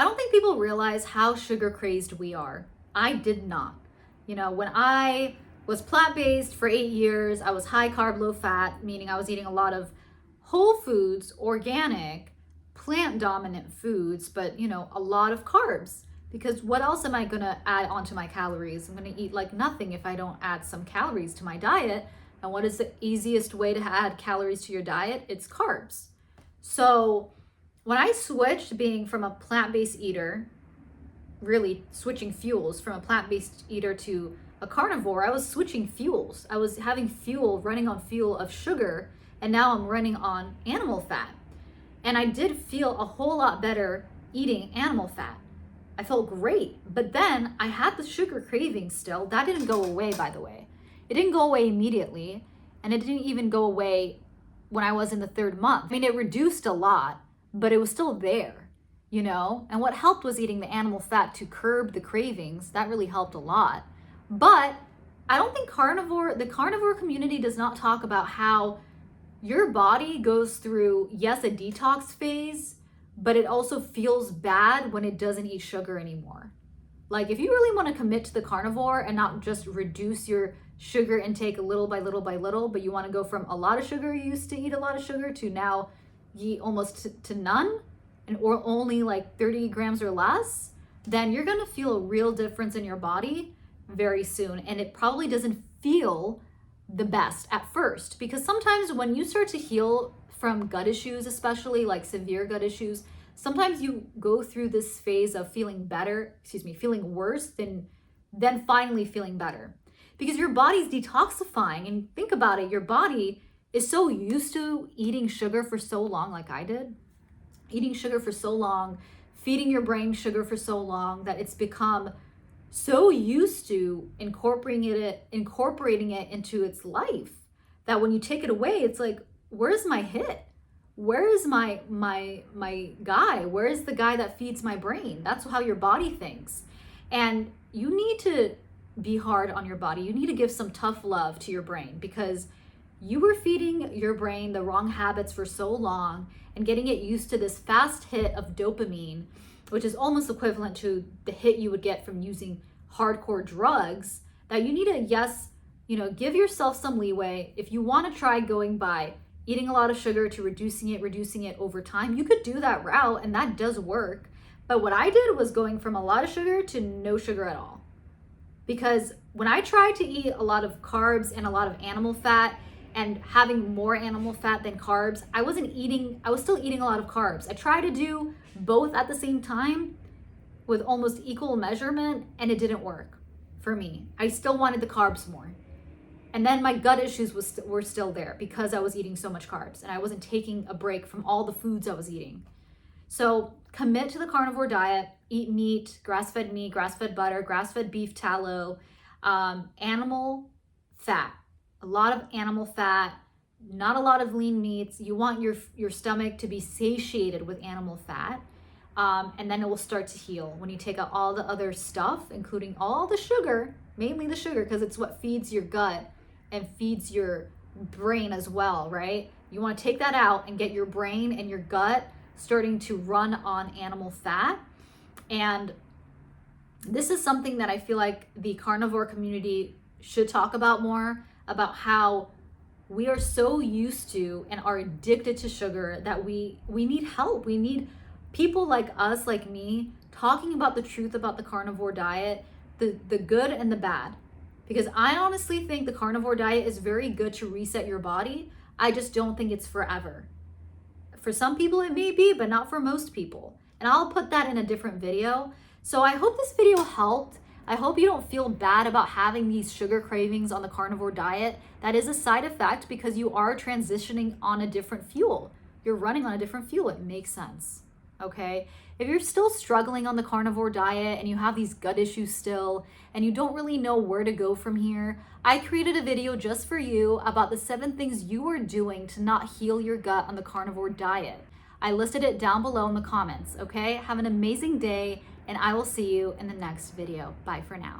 I don't think people realize how sugar crazed we are. I did not. You know, when I was plant-based for 8 years, I was high carb, low fat, meaning I was eating a lot of whole foods, organic, plant dominant foods, but you know, a lot of carbs. Because what else am I gonna add onto my calories? I'm gonna eat like nothing if I don't add some calories to my diet. And what is the easiest way to add calories to your diet? It's carbs. So when I switched being from a plant-based eater, really switching fuels from a plant-based eater to a carnivore, I was switching fuels. I was having fuel, running on fuel of sugar, and now I'm running on animal fat. And I did feel a whole lot better eating animal fat. I felt great, but then I had the sugar craving still. That didn't go away, by the way. It didn't go away immediately, and it didn't even go away when I was in the 3rd month. I mean, it reduced a lot, but it was still there, you know? And what helped was eating the animal fat to curb the cravings. That really helped a lot. But I don't think the carnivore community does not talk about how your body goes through, yes, a detox phase, but it also feels bad when it doesn't eat sugar anymore. Like if you really want to commit to the carnivore and not just reduce your sugar intake little by little by little, but you want to go from a lot of sugar, you used to eat a lot of sugar, to now you eat almost to none, or only like 30 grams or less, then you're going to feel a real difference in your body very soon. And it probably doesn't feel the best at first, because sometimes when you start to heal from gut issues, especially like severe gut issues, sometimes you go through this phase of feeling worse than finally feeling better, because your body's detoxifying. And think about it, your body is so used to eating sugar for so long, like I did, eating sugar for so long, feeding your brain sugar for so long, that it's become so used to incorporating it into its life, that when you take it away, it's like, where's my hit? Where is my guy? Where is the guy that feeds my brain? That's how your body thinks. And you need to be hard on your body. You need to give some tough love to your brain, because you were feeding your brain the wrong habits for so long and getting it used to this fast hit of dopamine, which is almost equivalent to the hit you would get from using hardcore drugs, that you need to, give yourself some leeway. If you want to try going by eating a lot of sugar to reducing it over time, you could do that route, and that does work. But what I did was going from a lot of sugar to no sugar at all. Because when I tried to eat a lot of carbs and a lot of animal fat, and having more animal fat than carbs, I was still eating a lot of carbs. I tried to do both at the same time with almost equal measurement, and it didn't work for me. I still wanted the carbs more. And then my gut issues were still there, because I was eating so much carbs and I wasn't taking a break from all the foods I was eating. So commit to the carnivore diet, eat meat, grass-fed butter, grass-fed beef tallow, animal fat. A lot of animal fat, not a lot of lean meats. You want your stomach to be satiated with animal fat, and then it will start to heal when you take out all the other stuff, including all the sugar, mainly the sugar, because it's what feeds your gut and feeds your brain as well, right? You want to take that out and get your brain and your gut starting to run on animal fat. And this is something that I feel like the carnivore community should talk about more, about how we are so used to and are addicted to sugar that we need help. We need people like us, like me, talking about the truth about the carnivore diet, the good and the bad. Because I honestly think the carnivore diet is very good to reset your body. I just don't think it's forever. For some people it may be, but not for most people. And I'll put that in a different video. So I hope this video helped. I hope you don't feel bad about having these sugar cravings on the carnivore diet. That is a side effect, because you are transitioning on a different fuel. You're running on a different fuel. It makes sense, okay? If you're still struggling on the carnivore diet and you have these gut issues still, and you don't really know where to go from here, I created a video just for you about the 7 things you are doing to not heal your gut on the carnivore diet. I listed it down below in the comments, okay? Have an amazing day, and I will see you in the next video. Bye for now.